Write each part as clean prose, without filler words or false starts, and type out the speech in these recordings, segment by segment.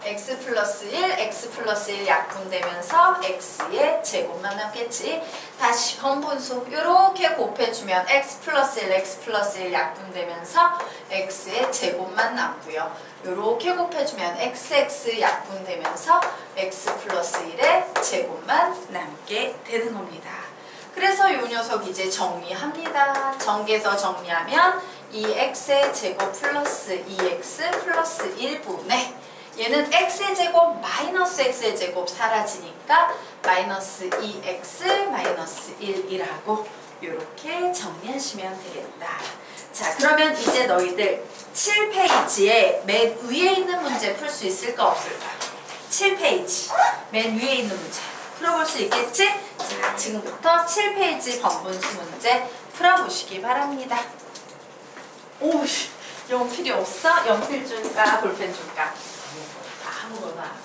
x 플러스 1, x 플러스 1 약분되면서 x의 제곱만 남겠지. 다시 번분수 요렇게 곱해주면 x 플러스 1, x 플러스 1 약분되면서 x의 제곱만 남고요. 요렇게 곱해주면 xx 약분되면서 x 플러스 1의 제곱만 남게 되는 겁니다. 그래서 요 녀석 이제 정리합니다. 전개해서 정리하면 2x의 제곱 플러스 2x 플러스 1분의 얘는 x의 제곱 마이너스 x의 제곱 사라지니까 마이너스 2x 마이너스 1이라고 이렇게 정리하시면 되겠다. 자, 그러면 이제 너희들 7페이지에 맨 위에 있는 문제 풀 수 있을까 없을까? 7페이지 맨 위에 있는 문제 풀어볼 수 있겠지? 자, 지금부터 7페이지 번분수 문제 풀어보시기 바랍니다. 오, 연필이 없어? 연필 줄까? 볼펜 줄까? 아무거나.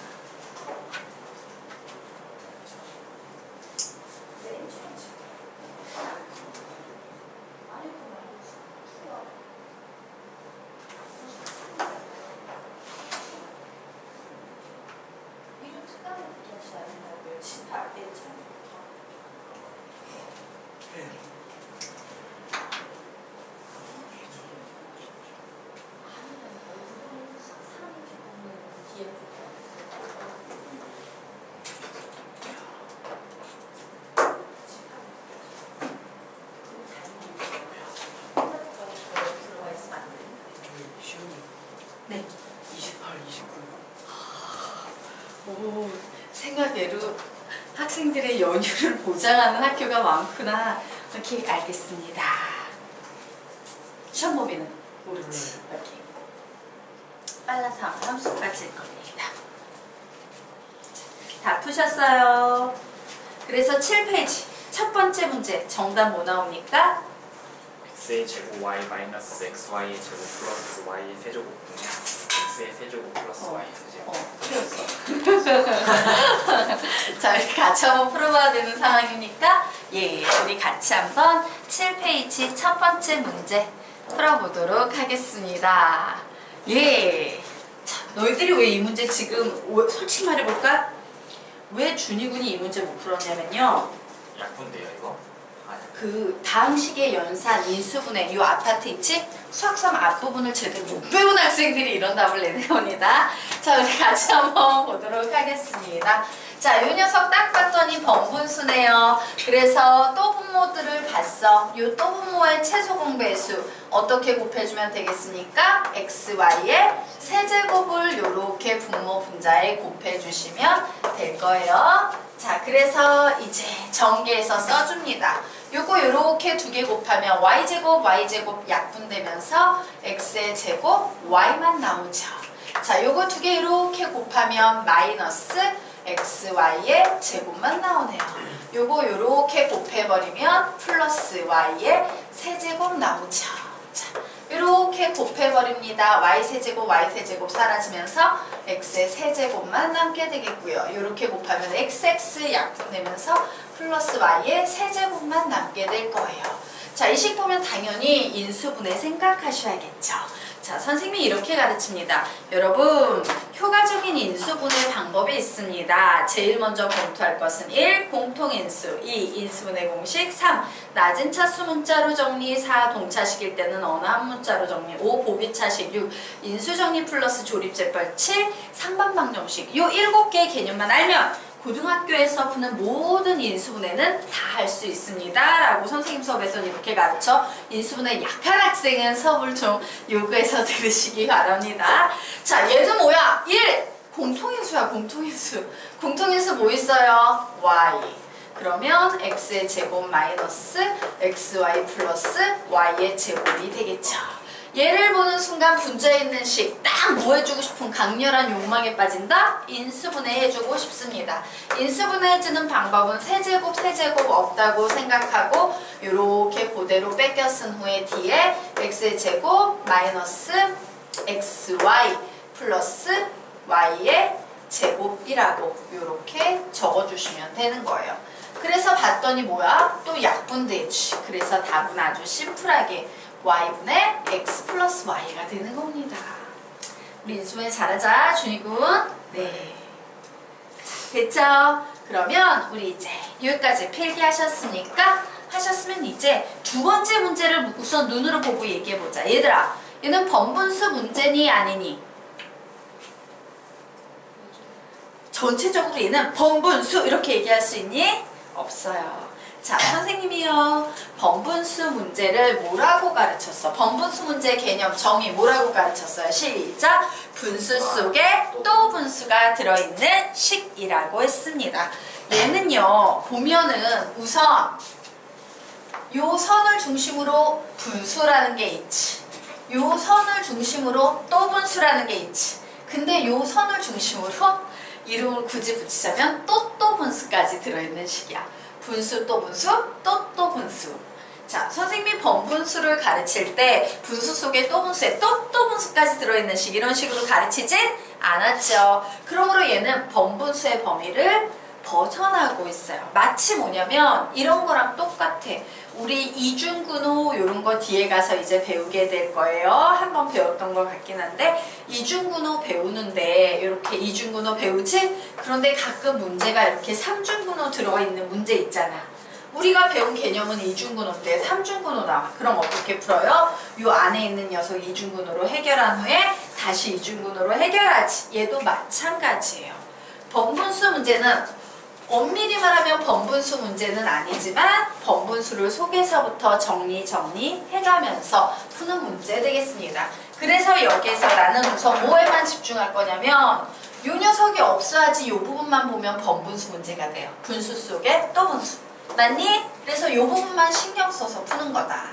네. 28, 29. 오, 생각외로 학생들의 연휴를 보장하는 학교가 많구나. 이렇게 알겠습니다. 시험 범위는 모르지. 이렇게 빨라서 함수까지일 겁니다. 다 푸셨어요. 그래서 7페이지 첫 번째 문제 정답 뭐 나옵니까? x의 제곱 y 마이너스 xy의 제곱 플러스 y의 세제곱 분의 x의 세제곱 플러스 y의 세제곱. 풀었어. 자, 이렇게 같이 한번 풀어봐야 되는 상황이니까 우리 같이 한번 7페이지 첫 번째 문제 풀어보도록 하겠습니다. 자, 너희들이 왜 이 문제 지금 솔직히 말해볼까? 왜 준이군이 이 문제 못 풀었냐면요. 약분돼요 이거? 그 다항식의 연산, 인수분해 이 아파트 있지? 수학성 앞부분을 제대로 못 배운 학생들이 이런 답을 내는 겁니다. 자, 우리 같이 한번 보도록 하겠습니다. 자, 이 녀석 딱 봤더니 번분수네요. 그래서 또 분모들을 봤어. 이 또 분모의 최소 공배수 어떻게 곱해주면 되겠습니까? x, y의 세제곱을 이렇게 분모 분자에 곱해주시면 될 거예요. 자, 그래서 이제 전개해서 써줍니다. 요거 요렇게 두 개 곱하면 y제곱 약분되면서 x의 제곱 y만 나오죠. 자, 요거 두 개 이렇게 곱하면 마이너스 xy의 제곱만 나오네요. 요거 요렇게 곱해버리면 플러스 y의 세제곱 나오죠. 자, 이렇게 곱해버립니다. y세제곱 y세제곱 사라지면서 x의 세제곱만 남게 되겠고요. 이렇게 곱하면 xx 약분되면서 플러스 y의 세제곱만 남게 될 거예요. 자, 이 식 보면 당연히 인수분해 생각하셔야겠죠. 자, 선생님이 이렇게 가르칩니다. 여러분, 효과적인 인수분해 방법이 있습니다. 제일 먼저 검토할 것은 1. 공통인수 2. 인수분해 공식 3. 낮은 차수 문자로 정리 4. 동차식일 때는 어느 한 문자로 정리 5. 보기차식 6. 인수정리 플러스 조립제법 7. 상반방정식 요 7개의 개념만 알면 고등학교에서 푸는 모든 인수분해는 다 할 수 있습니다. 라고 선생님 수업에서는 이렇게 가르쳐 인수분해 약한 학생은 수업을 좀 요구해서 들으시기 바랍니다. 자, 얘도 뭐야? 1! 공통인수야, 공통인수. 공통인수 뭐 있어요? y. 그러면 x의 제곱 마이너스 xy 플러스 y의 제곱이 되겠죠. 얘를 보는 순간 분자에 있는 식 딱 뭐 해주고 싶은 강렬한 욕망에 빠진다? 인수분해 해주고 싶습니다. 인수분해 해주는 방법은 세제곱 없다고 생각하고 요렇게 그대로 뺏겨 쓴 후에 뒤에 x의 제곱 마이너스 xy 플러스 y의 제곱이라고 요렇게 적어주시면 되는 거예요. 그래서 봤더니 뭐야? 또 약분되지. 그래서 답은 아주 심플하게 y분의 x 플러스 y가 되는 겁니다. 우리 인수분해 잘하자, 준이군. 네. 됐죠? 그러면 우리 이제 여기까지 필기하셨으니까 하셨으면 이제 두 번째 문제를 우선 눈으로 보고 얘기해보자. 얘들아, 얘는 번분수 문제니 아니니? 전체적으로 얘는 번분수 이렇게 얘기할 수 있니? 없어요. 자, 선생님이요. 번분수 문제를 뭐라고 가르쳤어? 번분수 문제 개념 정의 뭐라고 가르쳤어요? 시작! 분수 속에 또 분수가 들어있는 식이라고 했습니다. 얘는요, 보면은 우선 요 선을 중심으로 분수라는 게 있지. 요 선을 중심으로 또 분수라는 게 있지. 근데 요 선을 중심으로 이름을 굳이 붙이자면 또 분수까지 들어있는 식이야. 분수 또 분수 또 분수. 자, 선생님이 번분수를 가르칠 때 분수 속에 또 분수에 또 분수까지 들어있는 식 이런 식으로 가르치진 않았죠. 그러므로 얘는 번분수의 범위를 벗어나고 있어요. 마치 뭐냐면 이런 거랑 똑같아. 우리 이중근호 이런 거 뒤에 가서 이제 배우게 될 거예요. 한번 배웠던 것 같긴 한데 이중근호 배우는데 이렇게 이중근호 배우지? 그런데 가끔 문제가 이렇게 삼중근호 들어가 있는 문제 있잖아. 우리가 배운 개념은 이중근호인데 삼중근호 나와. 그럼 어떻게 풀어요? 이 안에 있는 녀석 이중근호로 해결한 후에 다시 이중근호로 해결하지. 얘도 마찬가지예요. 번분수 문제는 엄밀히 말하면 번분수 문제는 아니지만 번분수를 속에서부터 정리해가면서 푸는 문제 되겠습니다. 그래서 여기에서 나는 우선 뭐에만 집중할 거냐면 이 녀석이 없어야지 이 부분만 보면 번분수 문제가 돼요. 분수 속에 또 분수. 맞니? 그래서 이 부분만 신경 써서 푸는 거다.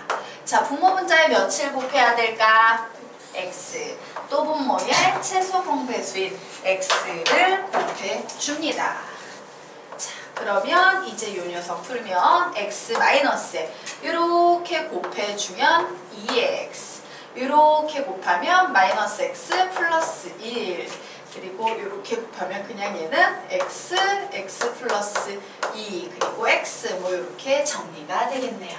자, 분모분자에 몇을 곱해야 될까? x. 또 분모의 최소 공배수인 x를 곱해 줍니다. 자, 그러면 이제 이 녀석 풀면 x 마이너스에 이렇게 곱해주면 2x. 이렇게 곱하면 마이너스 x 플러스 1. 그리고 이렇게 곱하면 그냥 얘는 x 플러스 2 그리고 x 뭐 이렇게 정리가 되겠네요.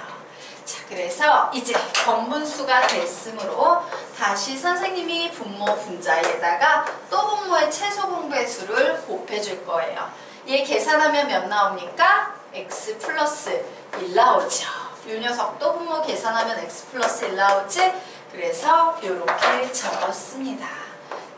자, 그래서 이제 번분수가 됐으므로 다시 선생님이 분모 분자에다가 또 분모의 최소 공배수를 곱해줄 거예요. 얘 계산하면 몇 나옵니까? x 플러스 1 나오죠. 이 녀석 또 분모 계산하면 x 플러스 1 나오지? 그래서 이렇게 적었습니다.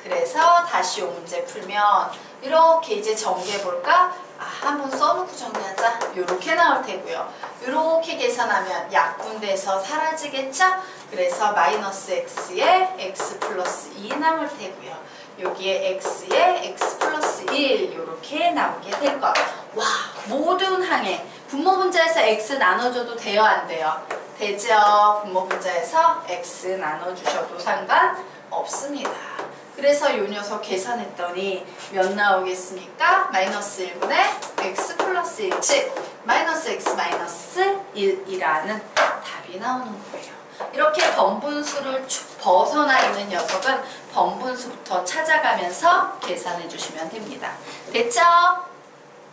그래서 다시 이 문제 풀면 이렇게 이제 정리해 볼까? 한번 써놓고 정리하자. 이렇게 나올 테고요. 이렇게 계산하면 약분돼서 사라지겠죠? 그래서 마이너스 x에 x 플러스 2 남을 테고요. 여기에 x에 x 플러스 1 이렇게 나오게 될 거예요. 와, 모든 항에 분모 분자에서 x 나눠줘도 돼요, 안 돼요? 되죠? 분모 분자에서 x 나눠주셔도 상관없습니다. 그래서 이 녀석 계산했더니 몇 나오겠습니까? 마이너스 1분의 x 플러스 1, 즉 마이너스 x 마이너스 1이라는 답이 나오는 거예요. 이렇게 번분수를 벗어나 있는 녀석은 번분수부터 찾아가면서 계산해 주시면 됩니다. 됐죠?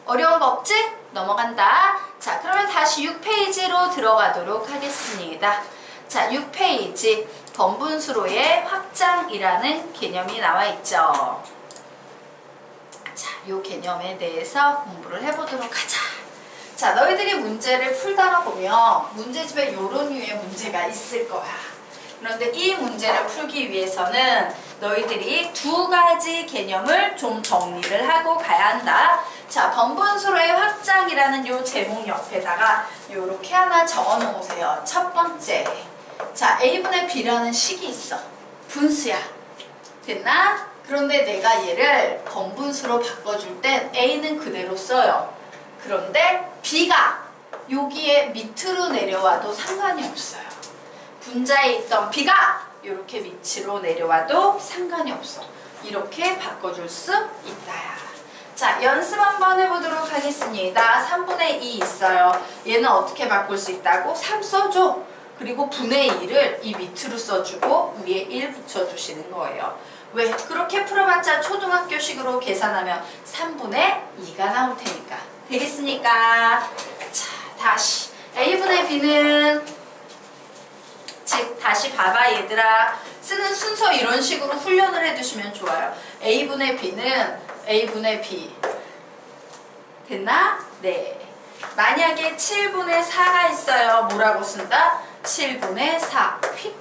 어려운 거 없지? 넘어간다. 자, 그러면 다시 6페이지로 들어가도록 하겠습니다. 자, 6페이지 번분수로의 확장이라는 개념이 나와 있죠. 자, 이 개념에 대해서 공부를 해보도록 하자. 자, 너희들이 문제를 풀다가 보면 문제집에 이런 류의 문제가 있을 거야. 그런데 이 문제를 풀기 위해서는 너희들이 두 가지 개념을 좀 정리를 하고 가야 한다. 자, 번분수로의 확장이라는 요 제목 옆에다가 요렇게 하나 적어 놓으세요. 첫 번째. 자, a분의 b라는 식이 있어. 분수야. 됐나? 그런데 내가 얘를 번분수로 바꿔줄 땐 a는 그대로 써요. 그런데 b가 여기에 밑으로 내려와도 상관이 없어요. 분자에 있던 b가 이렇게 밑으로 내려와도 상관이 없어. 이렇게 바꿔줄 수 있다야. 자, 연습 한번 해보도록 하겠습니다. 3분의 2 있어요. 얘는 어떻게 바꿀 수 있다고? 3 써줘. 그리고 분의 2를 이 밑으로 써주고 위에 1 붙여주시는 거예요. 왜? 그렇게 풀어봤자 초등학교식으로 계산하면 3분의 2가 나올 테니까. 되겠습니까? 자, 다시 a분의 b는 즉 다시 봐봐 얘들아. 쓰는 순서 이런 식으로 훈련을 해두시면 좋아요. A분의 B는 A분의 B. 됐나? 네. 만약에 7분의 4가 있어요. 뭐라고 쓴다? 7분의 4. 휙.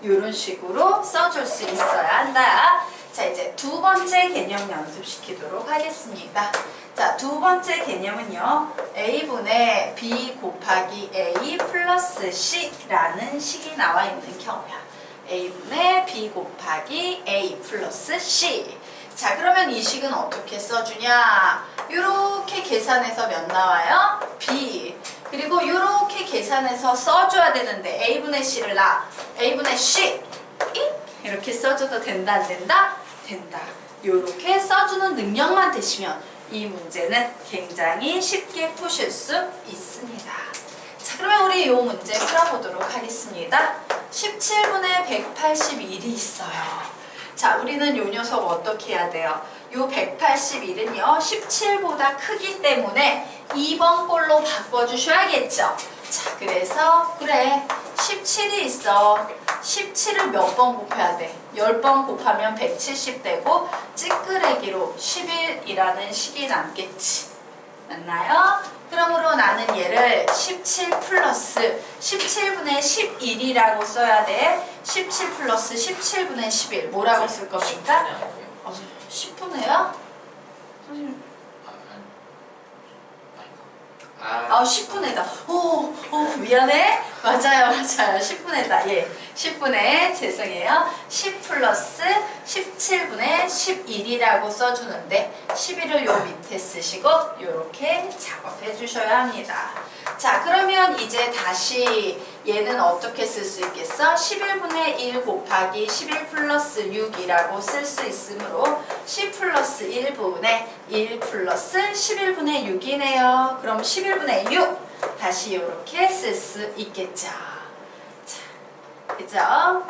이런 식으로 써줄 수 있어야 한다. 자, 이제 두 번째 개념 연습시키도록 하겠습니다. 자, 두 번째 개념은요. A분의 B 곱하기 A 플러스 C라는 식이 나와 있는 경우야. A분의 B 곱하기 A 플러스 C. 자, 그러면 이 식은 어떻게 써주냐? 이렇게 계산해서 몇 나와요? B. 그리고 이렇게 계산해서 써줘야 되는데 A분의 C를 A분의 C 이렇게 써줘도 된다 안 된다? 된다. 이렇게 써주는 능력만 되시면 이 문제는 굉장히 쉽게 푸실 수 있습니다. 자, 그러면 우리 이 문제 풀어보도록 하겠습니다. 17분의 181이 있어요. 자, 우리는 요 녀석 어떻게 해야 돼요? 요 181은요 17보다 크기 때문에 2번 꼴로 바꿔주셔야겠죠. 자, 그래서 그래 17이 있어. 17을 몇 번 곱해야 돼? 10번 곱하면 170 되고 찌끄레기로 11이라는 식이 남겠지. 맞나요? 그러므로 나는 얘를 17 플러스 17분의 11이라고 써야 돼. 17 플러스 17분의 11 뭐라고 쓸 겁니까? 10분의요? 선생님. 10분의다. 미안해. 맞아요. 10분의다. 예. 10분의, 죄송해요. 10 플러스 17분의 11이라고 써주는데 11을 요 밑에 쓰시고 요렇게 작업해 주셔야 합니다. 자, 그러면 이제 다시 얘는 어떻게 쓸 수 있겠어? 11분의 1 곱하기 11 플러스 6이라고 쓸 수 있으므로 10 플러스 1분의 1 플러스 11분의 6이네요. 그럼 11분의 6 다시 이렇게 쓸 수 있겠죠. 자, 그죠? 자,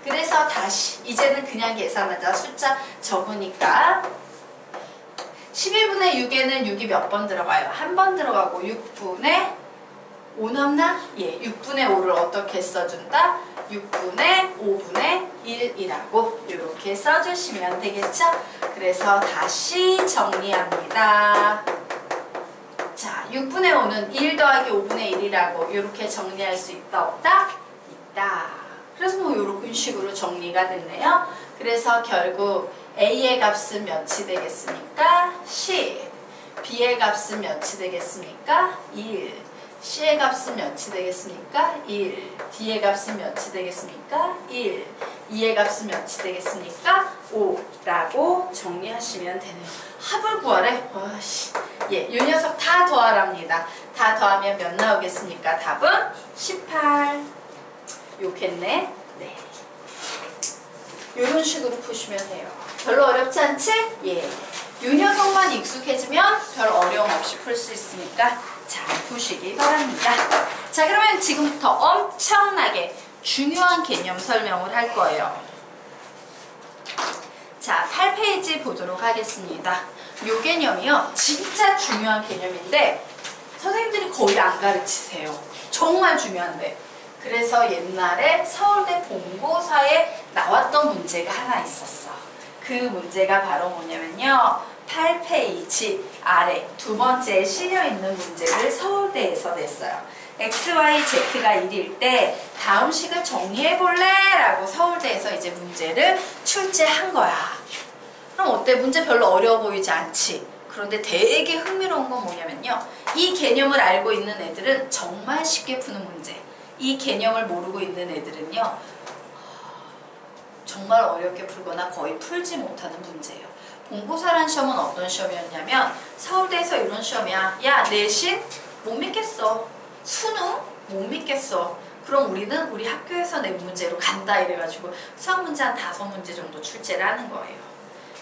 그래서 다시 이제는 그냥 계산하자. 숫자 적으니까 11분의 6에는 6이 몇 번 들어가요? 한 번 들어가고 6분의 5 넘나? 예, 6분의 5를 어떻게 써준다? 6분의 5분의 1이라고 이렇게 써주시면 되겠죠? 그래서 다시 정리합니다. 자, 6분의 5는 1 더하기 5분의 1이라고 이렇게 정리할 수 있다 없다? 있다. 그래서 뭐 이런 식으로 정리가 됐네요. 그래서 결국 A의 값은 몇이 되겠습니까? 10. B의 값은 몇이 되겠습니까? 1. C의 값은 몇이 되겠습니까? 1. D의 값은 몇이 되겠습니까? 1. E의 값은 몇이 되겠습니까? 5. 라고 정리하시면 되네요. 합을 구하래? 와씨. 예, 이 녀석 다 더하랍니다. 다 더하면 몇 나오겠습니까? 답은 18. 욕했네? 네. 이런 식으로 푸시면 돼요. 별로 어렵지 않지? 예. 이 녀석만 익숙해지면 별 어려움 없이 풀 수 있으니까 잘 푸시기 바랍니다. 자, 그러면 지금부터 엄청나게 중요한 개념 설명을 할 거예요. 자, 8페이지 보도록 하겠습니다. 이 개념이요. 진짜 중요한 개념인데 선생님들이 거의 안 가르치세요. 정말 중요한데. 그래서 옛날에 서울대 본고사에 나왔던 문제가 하나 있었어. 그 문제가 바로 뭐냐면요. 8페이지 아래 두 번째에 실려있는 문제를 서울대에서 냈어요. X, Y, Z가 1일 때 다음 식을 정리해볼래? 라고 서울대에서 이제 문제를 출제한 거야. 그럼 어때? 문제 별로 어려워 보이지 않지? 그런데 되게 흥미로운 건 뭐냐면요. 이 개념을 알고 있는 애들은 정말 쉽게 푸는 문제. 이 개념을 모르고 있는 애들은요. 정말 어렵게 풀거나 거의 풀지 못하는 문제예요. 본고사란 시험은 어떤 시험이었냐면 서울대에서 이런 시험이야. 야, 내신? 못 믿겠어. 수능? 못 믿겠어. 그럼 우리는 우리 학교에서 낸 문제로 간다 이래가지고 수학 문제 한 5문제 정도 출제를 하는 거예요.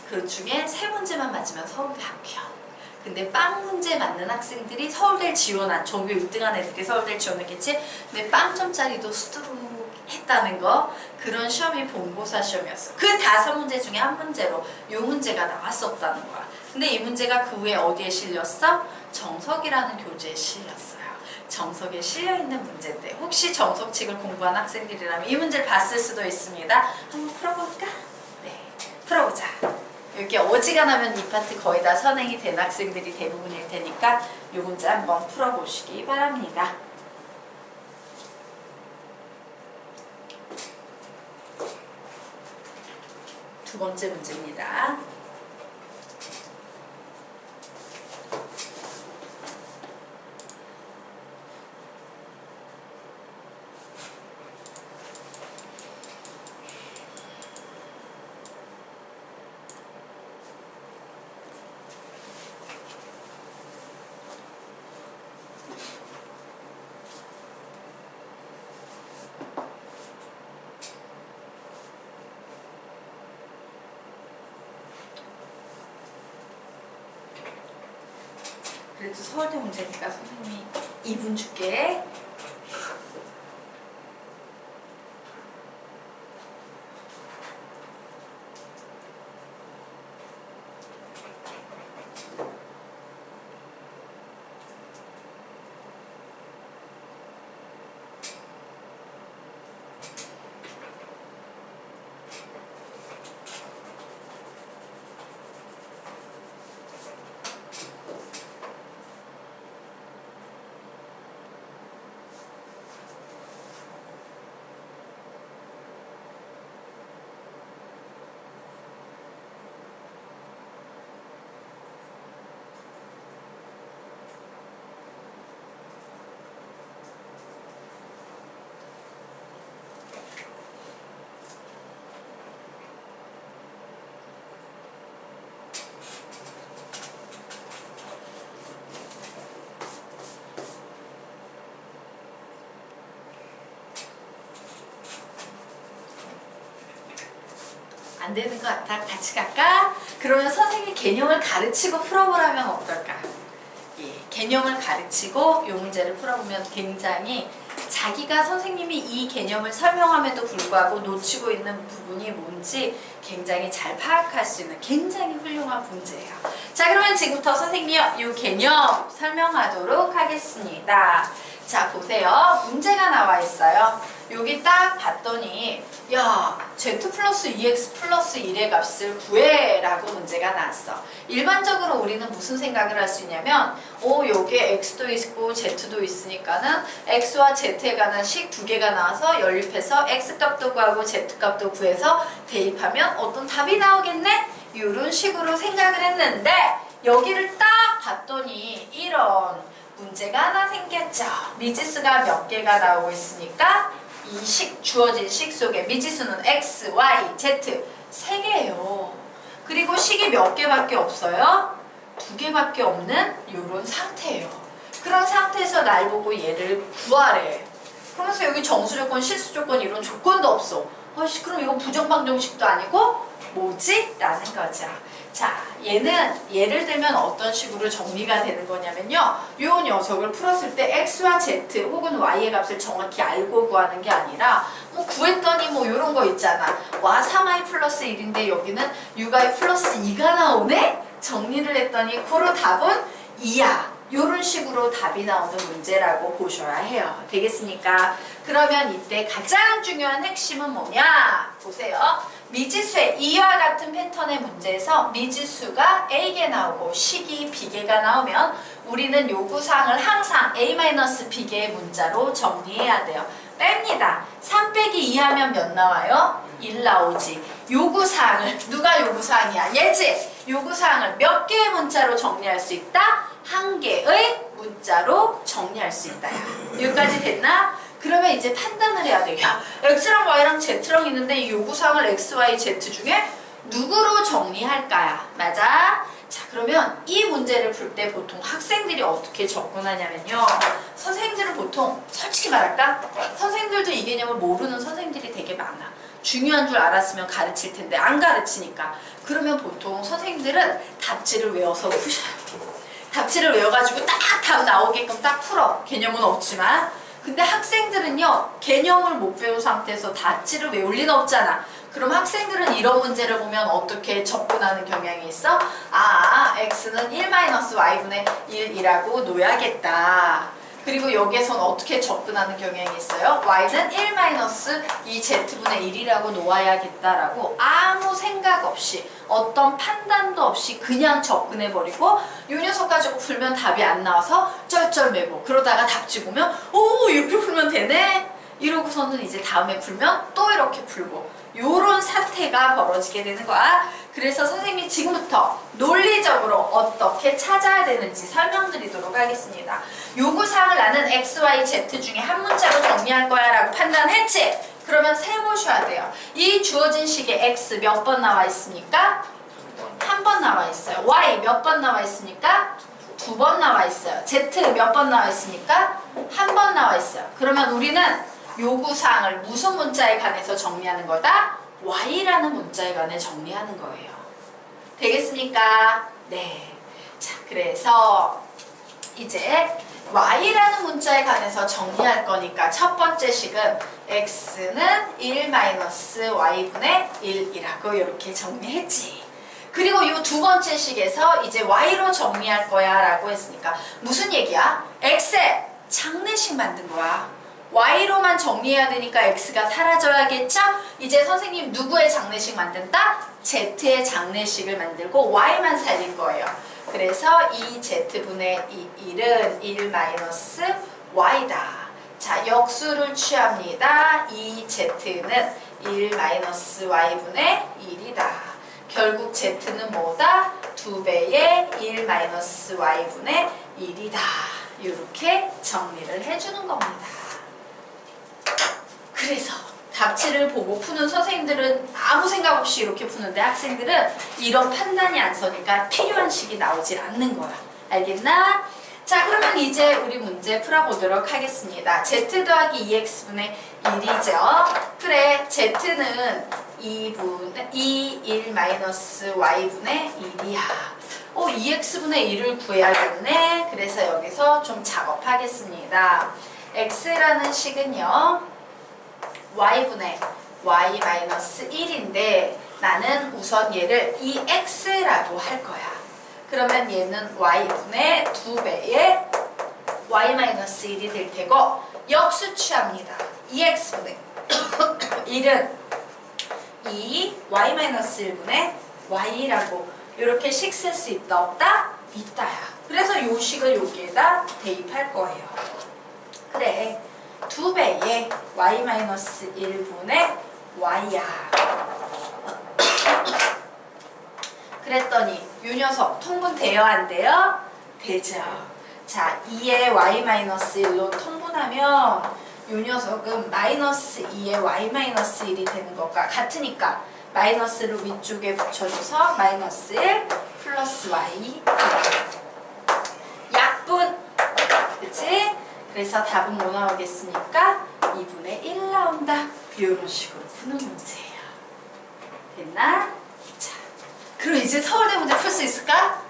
그 중에 3문제만 맞으면 서울대 합격. 근데 빵 문제 맞는 학생들이 서울대를 지원한, 전교 1등한 애들이 서울대를 지원했겠지? 근데 빵점짜리도 수두룩 했다는 거, 그런 시험이 본고사 시험이었어. 그 5문제 중에 한 문제로 이 문제가 나왔었다는 거야. 근데 이 문제가 그 후에 어디에 실렸어? 정석이라는 교재에 실렸어요. 정석에 실려있는 문제인데 혹시 정석칙을 공부한 학생들이라면 이 문제를 봤을 수도 있습니다. 한번 풀어볼까? 네, 풀어보자. 여기 어지간하면 이 파트 거의 다 선행이 된 학생들이 대부분일 테니까 이 문제 한번 풀어보시기 바랍니다. 두 번째 문제입니다. 그래도 서울대 문제니까 선생님이 2분 줄게. 안 되는 것 같아. 같이 갈까? 그러면 선생님이 개념을 가르치고 풀어보라면 어떨까? 예, 개념을 가르치고 이 문제를 풀어보면 굉장히 자기가 선생님이 이 개념을 설명함에도 불구하고 놓치고 있는 부분이 뭔지 굉장히 잘 파악할 수 있는 굉장히 훌륭한 문제예요. 자, 그러면 지금부터 선생님이 이 개념 설명하도록 하겠습니다. 자, 보세요. 문제가 나와 있어요. 여기 딱 봤더니 야, z 플러스 2x 플러스 1의 값을 구해 라고 문제가 나왔어. 일반적으로 우리는 무슨 생각을 할 수 있냐면 여기에 x도 있고 z도 있으니까는 x와 z에 관한 식 두 개가 나와서 연립해서 x 값도 구하고 z 값도 구해서 대입하면 어떤 답이 나오겠네? 이런 식으로 생각을 했는데 여기를 딱 봤더니 이런 문제가 하나 생겼죠. 미지수가 몇 개가 나오고 있으니까 이 식, 주어진 식 속에 미지수는 x, y, z 3개예요. 그리고 식이 몇 개밖에 없어요? 2개밖에 없는 이런 상태예요. 그런 상태에서 날 보고 얘를 구하래. 그러면서 여기 정수조건, 실수조건 이런 조건도 없어. 그럼 이건 부정방정식도 아니고 뭐지? 라는 거죠. 자, 얘는 예를 들면 어떤 식으로 정리가 되는 거냐면요. 이 녀석을 풀었을 때 x와 z 혹은 y의 값을 정확히 알고 구하는 게 아니라 뭐 구했더니 뭐 이런 거 있잖아. 와 3i 플러스 1인데 여기는 6i 플러스 2가 나오네? 정리를 했더니 고로 답은 2야. 이런 식으로 답이 나오는 문제라고 보셔야 해요. 되겠습니까? 그러면 이때 가장 중요한 핵심은 뭐냐? 보세요. 미지수의 이와 같은 패턴의 문제에서 미지수가 A개 나오고 식이 B개가 나오면 우리는 요구사항을 항상 A-B개의 문자로 정리해야 돼요. 뺍니다. 3 빼기 2 하면 몇 나와요? 1 나오지. 요구사항을, 누가 요구사항이야? 얘지? 요구사항을 몇 개의 문자로 정리할 수 있다? 한 개의 문자로 정리할 수 있다. 여기까지 됐나? 그러면 이제 판단을 해야 돼. 야, x랑 y랑 z랑 있는데 이 요구사항을 x, y, z 중에 누구로 정리할까요? 맞아? 자, 그러면 이 문제를 풀 때 보통 학생들이 어떻게 접근하냐면요. 선생님들은 보통 솔직히 말할까? 선생님들도 이 개념을 모르는 선생님들이 되게 많아. 중요한 줄 알았으면 가르칠 텐데 안 가르치니까. 그러면 보통 선생님들은 답지를 외워서 푸셔요. 답지를 외워가지고 딱 답 나오게끔 딱 풀어. 개념은 없지만. 근데 학생들은요, 개념을 못 배운 상태에서 답지를 외울 리는 없잖아. 그럼 학생들은 이런 문제를 보면 어떻게 접근하는 경향이 있어? x는 1-y분의 1이라고 놓아야겠다. 그리고 여기에서는 어떻게 접근하는 경향이 있어요? y는 1 마이너스 이 z분의 1이라고 놓아야겠다라고 아무 생각 없이 어떤 판단도 없이 그냥 접근해버리고 요 녀석 가지고 풀면 답이 안 나와서 쩔쩔매고 그러다가 답지 보면 오 이렇게 풀면 되네? 이러고서는 이제 다음에 풀면 또 이렇게 풀고 요런 사태가 벌어지게 되는 거야. 그래서 선생님이 지금부터 논리적으로 어떻게 찾아야 되는지 설명드리도록 하겠습니다. 요구사항을 나는 x, y, z 중에 한 문자로 정리할 거야 라고 판단했지? 그러면 세보셔야 돼요. 이 주어진 식에 x 몇 번 나와 있습니까? 한 번 나와 있어요. y 몇 번 나와 있습니까? 2번 나와 있어요. z 몇 번 나와 있습니까? 한 번 나와 있어요. 그러면 우리는 요구사항을 무슨 문자에 관해서 정리하는 거다? y라는 문자에 관해 정리하는 거예요. 되겠습니까? 네. 자, 그래서 이제 y라는 문자에 관해서 정리할 거니까 첫 번째 식은 x는 1-y분의 1이라고 이렇게 정리했지. 그리고 이 두 번째 식에서 이제 y로 정리할 거야 라고 했으니까 무슨 얘기야? x의 장례식 만든 거야. y로만 정리해야 되니까 x가 사라져야겠죠? 이제 선생님 누구의 장례식 만든다? z의 장례식을 만들고 y만 살릴 거예요. 그래서 이 z분의 1은 1-y다. 자, 역수를 취합니다. 이 z는 1-y분의 1이다. 결국 z는 뭐다? 2배의 1-y분의 1이다. 이렇게 정리를 해주는 겁니다. 그래서 답지를 보고 푸는 선생님들은 아무 생각 없이 이렇게 푸는데 학생들은 이런 판단이 안 서니까 필요한 식이 나오질 않는 거야. 알겠나? 자, 그러면 이제 우리 문제 풀어보도록 하겠습니다. z 더하기 2x분의 1이죠. 그래, z는 1-y분의 1이야. 2x분의 1을 구해야겠네. 그래서 여기서 좀 작업하겠습니다. x라는 식은요. y분의 y-1인데 나는 우선 얘를 2x라고 할 거야. 그러면 얘는 y분의 2배의 y-1이 될 테고 역수 취합니다. 2x분의 1은 2y-1분의 y라고 이렇게 식 쓸 수 있다 없다? 있다야. 그래서 요 식을 여기에다 대입할 거예요. 그래. 2배의 y-1분의 y야. 그랬더니 이 녀석 통분돼요? 안 돼요? 되죠. 자, 2의 y-1로 통분하면 이 녀석은 마이너스 2의 y-1이 되는 것과 같으니까 마이너스를 위쪽에 붙여줘서 마이너스 1 플러스 y 약분. 그치? 그래서 답은 뭐 나오겠습니까? 2분의 1 나온다. 이런 식으로 푸는 문제예요. 됐나? 자, 그럼 이제 서울대 문제 풀 수 있을까?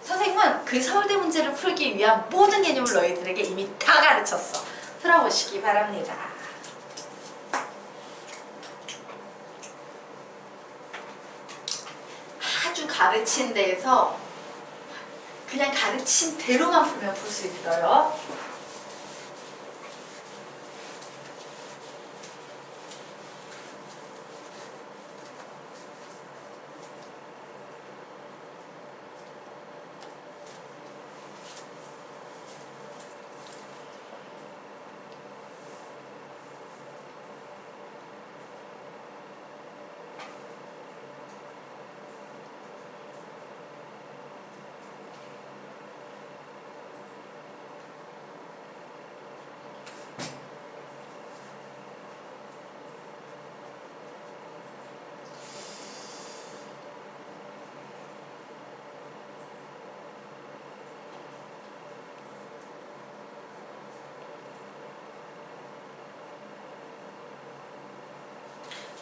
선생님은 그 서울대 문제를 풀기 위한 모든 개념을 너희들에게 이미 다 가르쳤어. 풀어보시기 바랍니다. 아주 가르친 데에서 그냥 가르친 대로만 풀면 풀 수 있어요.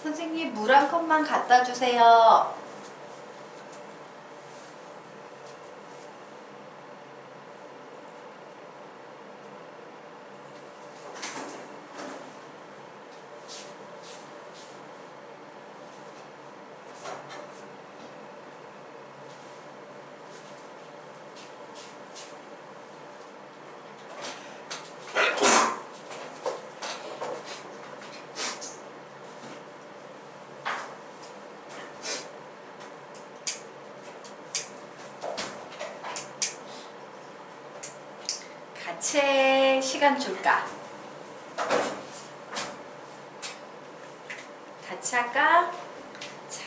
선생님 물 한 컵만 갖다 주세요. 책 시간 줄까? 같이 할까? 자,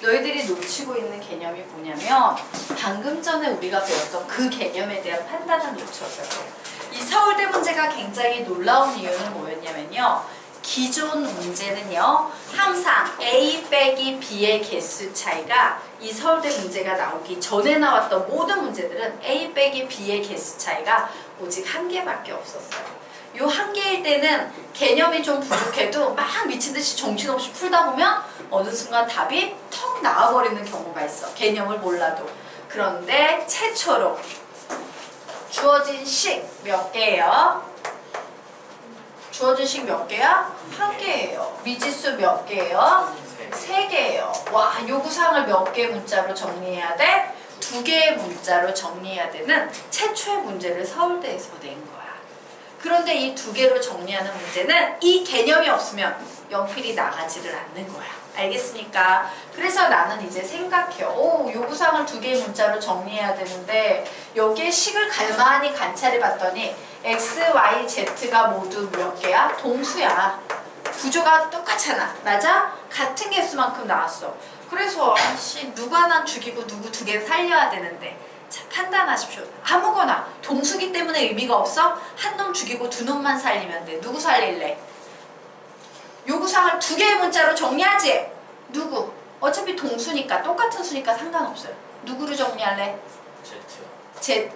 너희들이 놓치고 있는 개념이 뭐냐면 방금 전에 우리가 배웠던 그 개념에 대한 판단을 놓쳤어요. 이 서울대 문제가 굉장히 놀라운 이유는 뭐였냐면요. 기존 문제는요. 항상 A 빼기 B의 개수 차이가 이 서울대 문제가 나오기 전에 나왔던 모든 문제들은 A 빼기 B의 개수 차이가 오직 한 개밖에 없었어요. 요 한 개일 때는 개념이 좀 부족해도 막 미친듯이 정신없이 풀다 보면 어느 순간 답이 턱 나와버리는 경우가 있어. 개념을 몰라도. 그런데 최초로 주어진 식 몇 개예요? 주어진 식 몇 개야? 한 개예요. 미지수 몇 개예요? 세 개예요. 와, 요구사항을 몇 개 문자로 정리해야 돼? 2개의 문자로 정리해야 되는 최초의 문제를 서울대에서 낸 거야. 그런데 이 2개로 정리하는 문제는 이 개념이 없으면 연필이 나가지를 않는 거야. 알겠습니까? 그래서 나는 이제 생각해요. 오, 요구사항을 2개의 문자로 정리해야 되는데 여기에 식을 가만히 관찰해 봤더니 X, Y, Z가 모두 몇 개야? 동수야. 구조가 똑같잖아. 맞아? 같은 개수만큼 나왔어. 그래서 아씨 누구 하나 죽이고 누구 2개 살려야 되는데 자, 판단하십시오. 아무거나 동수기 때문에 의미가 없어? 한 놈 죽이고 2놈만 살리면 돼. 누구 살릴래? 요구사항을 2개의 문자로 정리하지? 누구? 어차피 동수니까 똑같은 수니까 상관없어요. 누구로 정리할래? Z요. Z.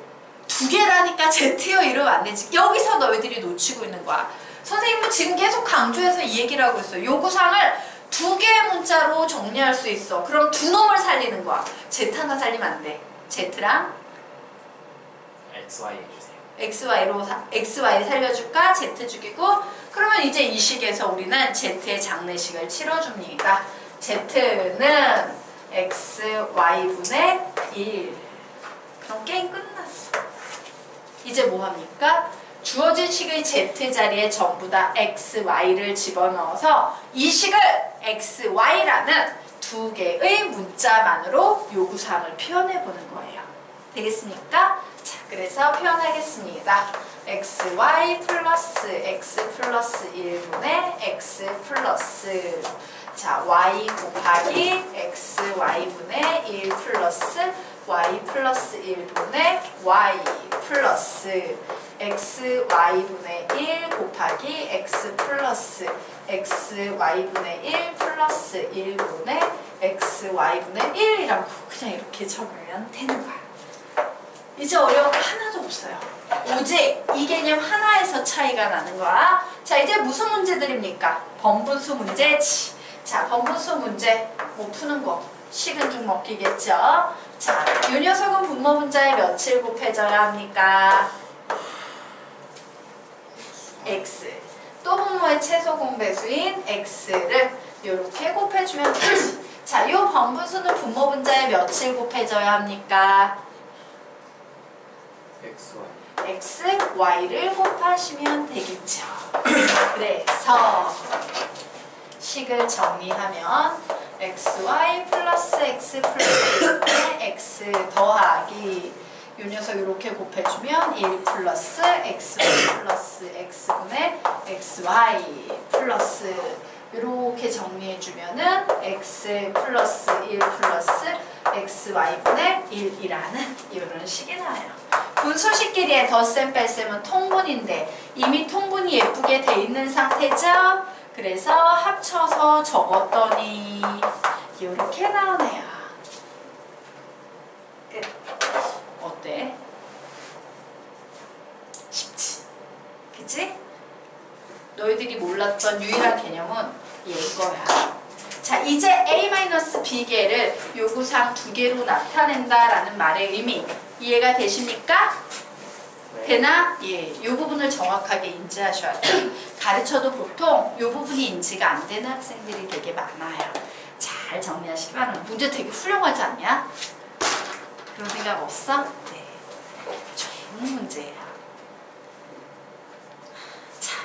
2개라니까 Z요 이러면 안 되지. 여기서 너희들이 놓치고 있는 거야. 선생님은 지금 계속 강조해서 이 얘기를 하고 있어. 요구사항을 2개의 문자로 정리할 수 있어. 그럼 2놈을 살리는 거야. Z 하나 살리면 안 돼. Z랑 XY 해주세요. XY 살려줄까? Z 죽이고 그러면 이제 이 식에서 우리는 Z의 장례식을 치러줍니다. Z는 XY분의 1. 그럼 게임 끝났어. 이제 뭐합니까? 주어진 식의 Z 자리에 전부 다 XY를 집어넣어서 이 식을 XY라는 2개의 문자만으로 요구사항을 표현해보는 거예요. 되겠습니까? 자, 그래서 표현하겠습니다. XY 플러스 X 플러스 1분의 X 플러스 자, Y 곱하기 XY분의 1 플러스 Y 플러스 1분의 Y 플러스 XY분의 1 곱하기 X 플러스 XY분의 1 플러스 1분의 XY분의 1이라고 그냥 이렇게 적으면 되는 거야. 이제 어려운 거 하나도 없어요. 오직 이 개념 하나에서 차이가 나는 거야. 자, 이제 무슨 문제들입니까? 번분수 문제지. 자, 번분수 문제 뭐 푸는 거 식은 죽 먹기겠죠. 자, 요 녀석은 분모 분자에 몇을 곱해줘야 합니까? X. 또 분모의 최소 공배수인 X를 이렇게 곱해주면 되지. 자, 요 번분수는 분모 분자에 몇을 곱해줘야 합니까? XY. X, Y를 곱하시면 되겠죠. 그래서 식을 정리하면 XY 플러스 X 플러스 1분의 X 더하기 요 녀석 이렇게 곱해주면 1 플러스 XY 플러스 X분의 XY 플러스 이렇게 정리해주면은 X 플러스 1 플러스 XY분의 1이라는 이런 식이 나와요. 분수식끼리의 덧셈 뺄셈은 통분인데 이미 통분이 예쁘게 돼 있는 상태죠? 그래서 합쳐서 적었더니 이렇게 나오네요. 끝. 어때? 쉽지? 그치? 너희들이 몰랐던 유일한 개념은 얘거야. 자, 이제 A-B개를 요구사항 2개로 나타낸다라는 말의 의미 이해가 되십니까? 네. 되나? 예, 이 부분을 정확하게 인지하셔야 돼요. 가르쳐도 보통 이 부분이 인지가 안 되는 학생들이 되게 많아요. 잘 정리하시기 바랍니다. 문제 되게 훌륭하지 않냐? 그런 생각 없어? 네, 좋은 문제예요. 자,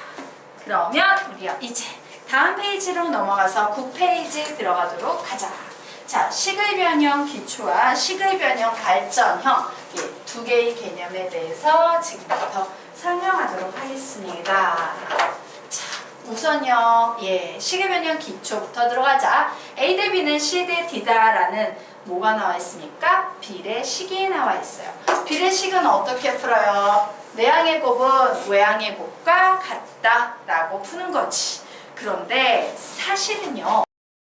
그러면 우리가 이제 다음 페이지로 넘어가서 9페이지 들어가도록 하자. 자, 식의 변형 기초와 식의 변형 발전형 두 개의 개념에 대해서 지금부터 설명하도록 하겠습니다. 자, 우선요, 식의 변형 기초부터 들어가자. A 대 B는 C 대 D다라는 뭐가 나와 있습니까? 비례식이 나와 있어요. 비례식은 어떻게 풀어요? 내항의 곱은 외항의 곱과 같다라고 푸는 거지. 그런데 사실은요,